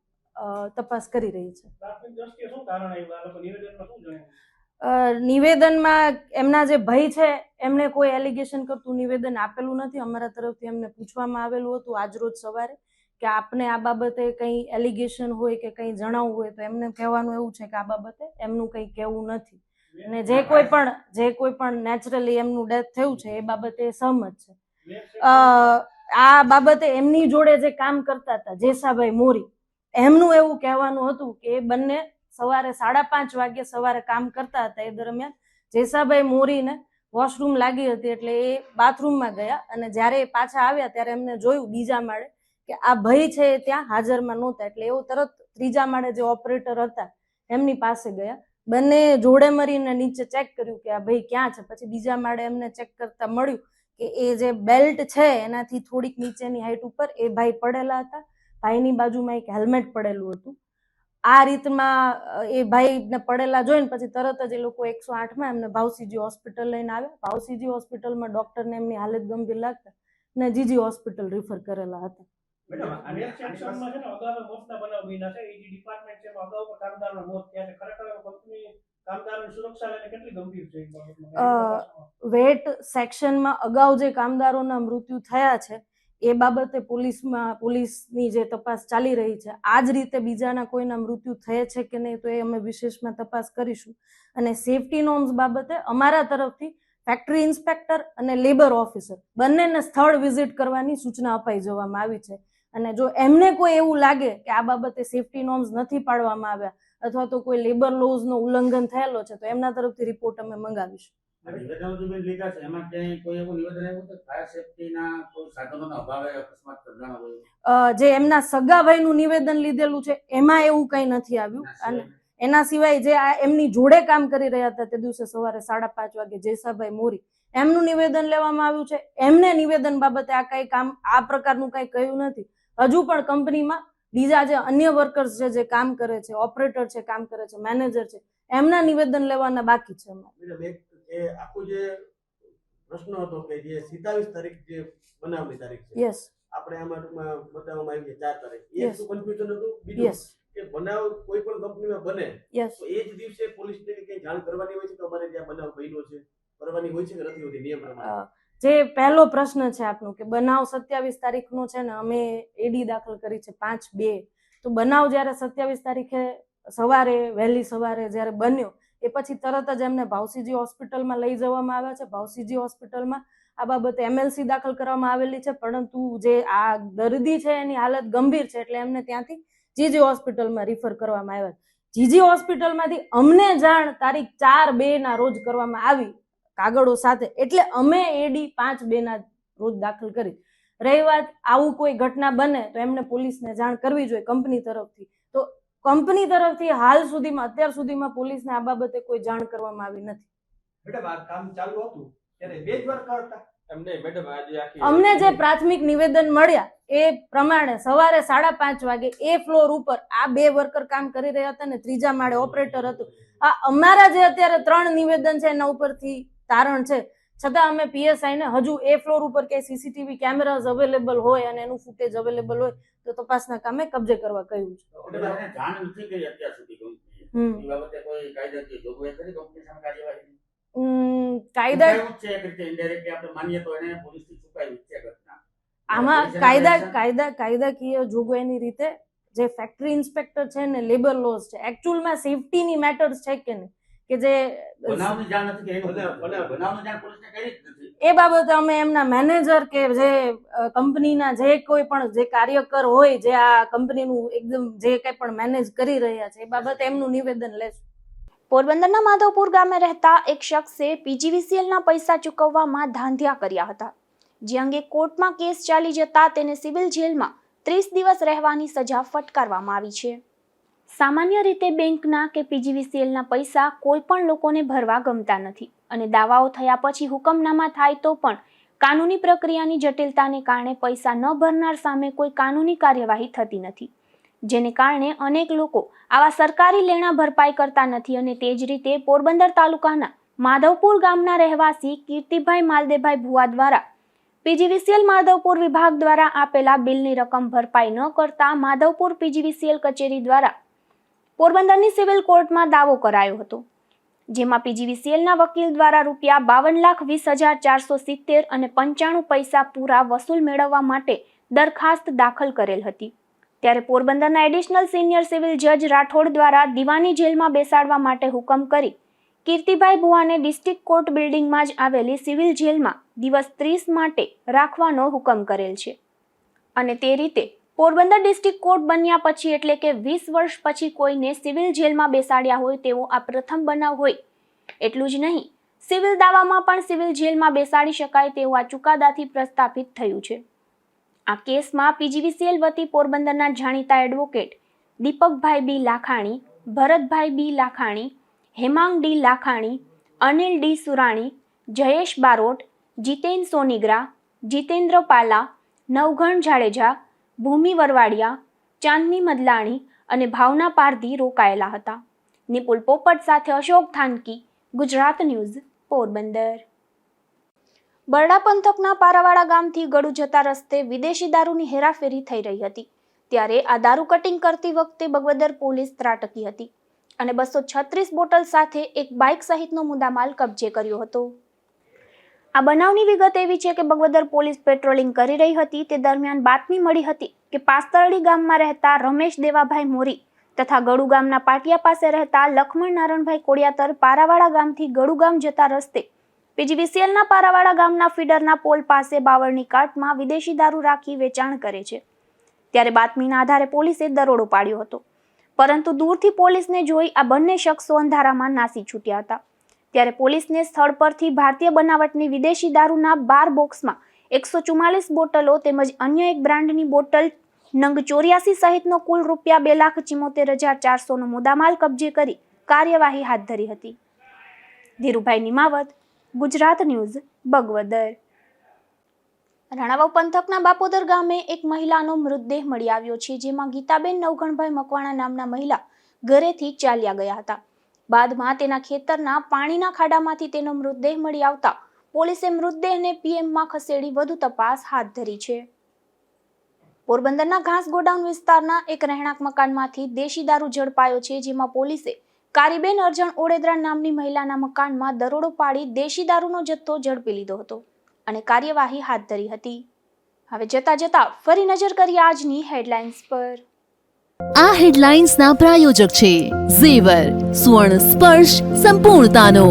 તપાસ કરી રહી છે. પ્રાથમિક દ્રષ્ટિએ શું કારણ આવ્યું? આ લોકો નિવેદનમાં શું જણાવ્યું? નિવેદનમાં એમના જે ભાઈ છે એમણે કોઈ એલિગેશન કરતું નિવેદન આપેલું નથી. અમારા તરફથી એમને પૂછવામાં આવેલું હતું આજરોજ સવારે કે આપને આ બાબતે કંઈ એલિગેશન હોય કે કંઈ જણાવવું હોય તો એમને કહેવાનું એવું છે કે આ બાબતે એમનું કંઈ કહેવું નથી. અને જે કોઈ પણ નેચરલી એમનું ડેથ થયું છે એ બાબતે સહમત છે. આ બાબતે એમની જોડે જે કામ કરતા હતા જેસાભાઈ મોરી, એમનું એવું કહેવાનું હતું કે એ બંને સવારે 5:30 વાગે સવારે કામ કરતા હતા. એ દરમિયાન જેસાભાઈ મોરીને વોશરૂમ લાગી હતી એટલે એ બાથરૂમમાં ગયા અને જ્યારે એ પાછા આવ્યા ત્યારે એમને જોયું બીજા માળે કે આ ભાઈ છે એ ત્યાં હાજરમાં નહોતા. એટલે એઓ તરત ત્રીજા માળે જે ઓપરેટર હતા એમની પાસે ગયા. બંને જોડે મળીને નીચે ચેક કર્યું કે આ ભાઈ ક્યાં છે. પછી બીજા માળે એમને ચેક કરતા મળ્યું કે એ જે બેલ્ટ છે એનાથી થોડીક નીચેની હાઈટ ઉપર એ ભાઈ પડેલા હતા. ભાઈની બાજુમાં એક હેલ્મેટ પડેલું હતું. આ રીતમાં એ ભાઈને પડેલા જોઈને પછી તરત જ એ લોકો 108માં એમને ભાવસીજી હોસ્પિટલ લઈને આવ્યા. ભાવસીજી હોસ્પિટલમાં ડોક્ટરને એમની હાલત ગંભીર લાગતા ને જીજી હોસ્પિટલ રિફર કરેલા હતા. મેડમ, આ સેક્શનમાં છે ને અગાઉ મોતના બનાવ બન્યા છે. એ ડિપાર્ટમેન્ટ છે એમાં અગાઉ પણ કામદારોના મોત થયા છે. ખરેખર કંપની કામદારોની સુરક્ષા લઈને કેટલી ગંભીર છે એ બાબતમાં? વેટ સેક્શનમાં અગાઉ જે કામદારોના મૃત્યુ થયા છે એ બાબતે પોલીસની જે તપાસ ચાલી રહી છે. આ જ રીતે બીજાના કોઈના મૃત્યુ થયા છે કે નહીં તો એ અમે વિશેષમાં તપાસ કરીશું. અને સેફટી નોર્મ્સ બાબતે અમારા તરફથી ફેક્ટરી ઇન્સ્પેક્ટર અને લેબર ઓફિસર બંનેને સ્થળ વિઝિટ કરવાની સૂચના અપાઈ જવામાં આવી છે. અને જો એમને કોઈ એવું લાગે કે આ બાબતે સેફટી નોર્મ્સ નથી પાડવામાં આવ્યા અથવા તો કોઈ લેબર લોઝનો ઉલ્લંઘન થયેલો છે તો એમના તરફથી રિપોર્ટ અમે મંગાવીશું. જે એમના સગાભાઈનું નિવેદન લીધેલું છે એમાં એવું કંઈ નથી આવ્યું. અને એના સિવાય જે એમની જોડે કામ કરી રહ્યા હતા તે દિવસે સવારે 5:30 વાગે જેસાભાઈ મોરી એમનું નિવેદન લેવામાં આવ્યું છે. એમને નિવેદન બાબતે આ કંઈ કામ આ પ્રકારનું કંઈ કહ્યું નથી. હજુ પણ કંપનીમાં બીજા જે અન્ય વર્કર્સ છે જે કામ કરે છે, ઓપરેટર છે કામ કરે છે, મેનેજર છે, એમના નિવેદન લેવાના બાકી છે. આખું જે પ્રશ્ન હતો કે જે 27 તારીખ જે બનાવની તારીખ છે, યસ, આપણે આમાં બતાવવામાં આવી છે 4 તારીખ, એ શું કન્ફ્યુઝન હતું? બીજું કે બનાવ કોઈ પણ કંપનીમાં બને તો એ જ દિવસે પોલીસને કંઈ જાણ કરવાની હોય છે કે અમારે જ્યાં બનાવ બન્યો છે કરવાની હોય છે કે નથી હોતી નિયમ પ્રમાણે? જે પહેલો પ્રશ્ન છે આપનો કે બનાવ 27 તારીખનો છે ને અમે એડી દાખલ કરી છે 5/2. તો બનાવ જ્યારે 27 તારીખે સવારે વહેલી સવારે જ્યારે બન્યો એ પછી તરત જ એમને ભાવસીજી હોસ્પિટલમાં લઈ જવામાં આવ્યા છે. ભાવસીજી હોસ્પિટલમાં આ બાબતે MLC દાખલ કરવામાં આવેલી છે, પરંતુ જે આ દર્દી છે એની હાલત ગંભીર છે એટલે એમને ત્યાંથી જીજી હોસ્પિટલમાં રિફર કરવામાં આવ્યા. જીજી હોસ્પિટલમાંથી અમને જાણ તારીખ 4/2 રોજ કરવામાં આવી કાગળો સાથે, એટલે અમે એડી 5/2 રોજ દાખલ કરી. રહી વાત આવું કોઈ ઘટના બને તો એમને પોલીસને જાણ કરવી જોઈએ કંપની તરફથી. તો કંપની તરફથી હાલ સુધીમાં અત્યાર સુધીમાં પોલીસને આ બાબતે કોઈ જાણ કરવામાં આવી નથી. મેડમ, આ કામ ચાલુ હતું ત્યારે 2 જ વર્કર હતા. અમને જે પ્રાથમિક નિવેદન મળ્યા એ પ્રમાણે સવારે 5:30 વાગે એ ફ્લોર ઉપર આ 2 વર્કર કામ કરી રહ્યા હતા ને ત્રીજા માળે ઓપરેટર હતું. આ અમારા જે અત્યારે 3 નિવેદન છે એના ઉપરથી તારણ છે, છતાં અમે PSI ને હજુ એ ફ્લોર ઉપર કે CCTV કેમેરાઝ અવેલેબલ હોય અને એનું ફૂટેજ અવેલેબલ હોય તો તપાસના કામે કબજે કરવા કહ્યું છે. આમાં કાયદાકીય જોગવાઈની રીતે જે ફેક્ટરી ઇન્સ્પેક્ટર છે ને લેબર લોઝ છે, એકચ્યુઅલમાં સેફટીની મેટર્સ છે કે નહીં કે જે એ બાબતે અમે એમના મેનેજર કે જે કંપનીના જે કોઈ પણ જે કાર્યકર હોય જે આ કંપનીનું એકદમ જે કંઈ પણ મેનેજ કરી રહ્યા છે એ બાબતે એમનું નિવેદન લેશું. પોરબંદરના માધવપુર ગામે રહેતા એક શખ્સે PGVCLના પૈસા ચૂકવવામાં ધાંધિયા કર્યા હતા, જે અંગે કોર્ટમાં કેસ ચાલી જતા તેને સિવિલ જેલમાં 30 દિવસ રહેવાની સજા ફટકારવામાં આવી છે. સામાન્ય રીતે બેંકના કે PGVCLના પૈસા કોઈ પણ લોકોને ભરવા ગમતા નથી અને દાવાઓ થયા પછી હુકમનામા થાય તો પણ કાનૂની પ્રક્રિયાની જટિલતાને કારણે પૈસા ન ભરનાર સામે કોઈ કાનૂની કાર્યવાહી થતી નથી, જેને કારણે અનેક લોકો આવા સરકારી લેણા ભરપાઈ કરતા નથી. અને તે જ રીતે પોરબંદર તાલુકાના માધવપુર ગામના રહેવાસી કીર્તિભાઈ માલદેભાઈ ભુવા દ્વારા પીજીવીસીએલ માધવપુર વિભાગ દ્વારા આપેલા બિલની રકમ ભરપાઈ ન કરતા માધવપુર પીજીવીસીએલ કચેરી દ્વારા પોરબંદરની સિવિલ કોર્ટમાં દાવો કરાયો હતો, જેમાં પીજીવીસીએલના વકીલ દ્વારા ₹52,20,470 અને 95 પૈસા પૂરા વસૂલ મેળવવા માટે દરખાસ્ત દાખલ કરેલ હતી. ત્યારે પોરબંદરના એડિશનલ સિનિયર સિવિલ જજ રાઠોડ દ્વારા દીવાની જેલમાં બેસાડવા માટે હુકમ કરી કીર્તિભાઈ ભુવાને ડિસ્ટ્રિક્ટ કોર્ટ બિલ્ડિંગમાં જ આવેલી સિવિલ જેલમાં દિવસ 30 માટે રાખવાનો હુકમ કરેલ છે. અને તે રીતે પોરબંદર ડિસ્ટ્રિક્ટ કોર્ટ બન્યા પછી એટલે કે 20 વર્ષ પછી કોઈને સિવિલ જેલમાં બેસાડ્યા હોય તેવો આ પ્રથમ બનાવ હોય. એટલું જ નહીં, સિવિલ દાવામાં પણ સિવિલ જેલમાં બેસાડી શકાય તેવું આ ચુકાદાથી પ્રસ્થાપિત થયું છે. આ કેસમાં પીજીવીસીએલ વતી પોરબંદરના જાણીતા એડવોકેટ દીપકભાઈ બી લાખાણી, ભરતભાઈ બી લાખાણી, હેમાંગ ડી લાખાણી, અનિલ ડી સુરાણી, જયેશ બારોટ, જીતેન સોનીગ્રા, જીતેન્દ્ર પાલા, નવઘણ જાડેજા, ભૂમિ વરવાડિયા, ચાંદની મદલાણી અને ભાવના પારધી રોકાયેલા હતા. નિપુલ પોપટ સાથે અશોક થાનકી, ગુજરાત ન્યૂઝ, પોરબંદર. બરડા પંથકના પારાવાડા ગામથી ગળુ જતા રસ્તે વિદેશી દારૂની હેરાફેરી થઈ રહી હતી, ત્યારે આ દારૂ કટિંગ કરતી વખતે બગવદર પોલીસ ત્રાટકી હતી અને 236 બોટલ સાથે એક બાઇક સહિતનો મુદ્દામાલ કબજે કર્યો હતો. આ બનાવની વિગત એવી છે કે બગવદર પોલીસ પેટ્રોલિંગ કરી રહી હતી તે દરમિયાન બાતમી મળી હતી કે પાસ્તરડી ગામમાં રહેતા રમેશ દેવાભાઈ મોરી તથા ગળુ ગામના પાટિયા પાસે રહેતા લખમણ નારણભાઈ કોડિયાતર પારાવાડા ગામથી ગળુ ગામ જતા રસ્તે પીજીવીસીએલના પારાવાડા ગામના ફીડરના પોલ પાસે બાવળની કાર્ટમાં વિદેશી દારૂ રાખી વેચાણ કરે છે. ત્યારે બાતમીના આધારે પોલીસે દરોડો પાડ્યો હતો, પરંતુ દૂરથી પોલીસને જોઈ આ બંને શખ્સો અંધારામાં નાસી છૂટ્યા હતા. ત્યારે પોલીસને સ્થળ પરથી ભારતીય બનાવટની વિદેશી દારૂના 12 બોક્સમાં 144 બોટલો તેમજ અન્ય એક બ્રાન્ડની બોટલ નંગ 84 સહિતનો કુલ ₹2,74,400નો મુદ્દામાલ કબજે કરી કાર્યવાહી હાથ ધરી હતી. ધીરુભાઈ નિમાવત, ગુજરાત ન્યૂઝ, બગવદર. રાણાવાવ પંથકના બાપોદર ગામે એક મહિલાનો મૃતદેહ મળી આવ્યો છે, જેમાં ગીતાબેન નવઘણભાઈ મકવાણા નામના મહિલા ઘરેથી ચાલ્યા ગયા હતા. બાદમાં તેના ખેતરના પાણીના ખાડામાંથી તેનો મૃતદેહ મળી આવતા પોલીસે મૃતદેહને પીએમમાં ખસેડી વધુ તપાસ હાથ ધરી છે. પોરબંદરના ઘાસ ગોડાઉન વિસ્તારના એક રહેણાંક મકાનમાંથી દેશી દારૂ ઝડપાયો છે, જેમાં પોલીસે કારીબેન અરજણ ઓડેદરા નામની મહિલાના મકાનમાં દરોડો પાડી દેશી દારૂનો જથ્થો ઝડપી લીધો હતો અને કાર્યવાહી હાથ ધરી હતી. હવે જતા ફરી નજર કરીએ આજની હેડલાઇન્સ પર. આ હેડલાઇન્સના પ્રાયોજક છે ઝેવર, સુવર્ણ સ્પર્શ સંપૂર્ણતાનો.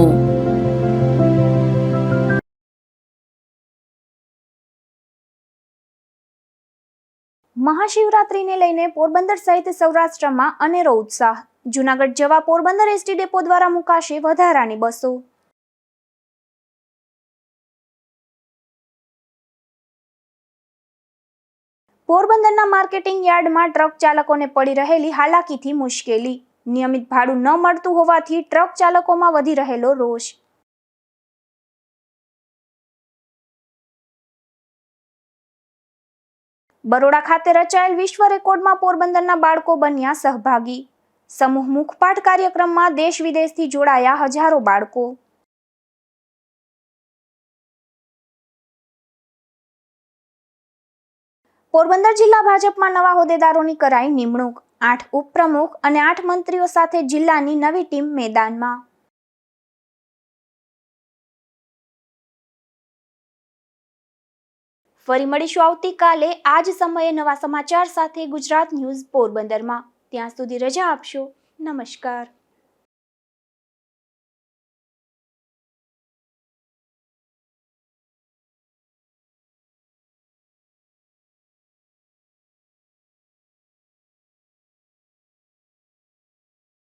મહાશિવરાત્રીને લઈને પોરબંદર સહિત સૌરાષ્ટ્રમાં અનેરો ઉત્સાહ. જૂનાગઢ જવા પોરબંદર એસટી ડેપો દ્વારા મુકાશે વધારાની બસો. પોરબંદરના માર્કેટિંગ યાર્ડમાં ટ્રક ચાલકોને પડી રહેલી હાલાકીથી મુશ્કેલી. નિયમિત ભાડું ન મળતું હોવાથી ટ્રક ચાલકોમાં વધી રહેલો રોષ. બરોડા ખાતે રચાયેલ વિશ્વ રેકોર્ડમાં પોરબંદરના બાળકો બન્યા સહભાગી. સમૂહ મુખપાઠ કાર્યક્રમમાં દેશ વિદેશથી જોડાયા હજારો બાળકો. પોરબંદર જિલ્લા ભાજપમાં નવા હોદ્દેદારોની કરાઈ નિમણૂક. 8 ઉપપ્રમુખ અને 8 મંત્રીઓ સાથે જિલ્લાની નવી ટીમ મેદાનમાં. ફરી મળીશું આવતીકાલે આ જ સમયે નવા સમાચાર સાથે ગુજરાત ન્યૂઝ પોરબંદરમાં. ત્યાં સુધી રજા આપશો. નમસ્કાર.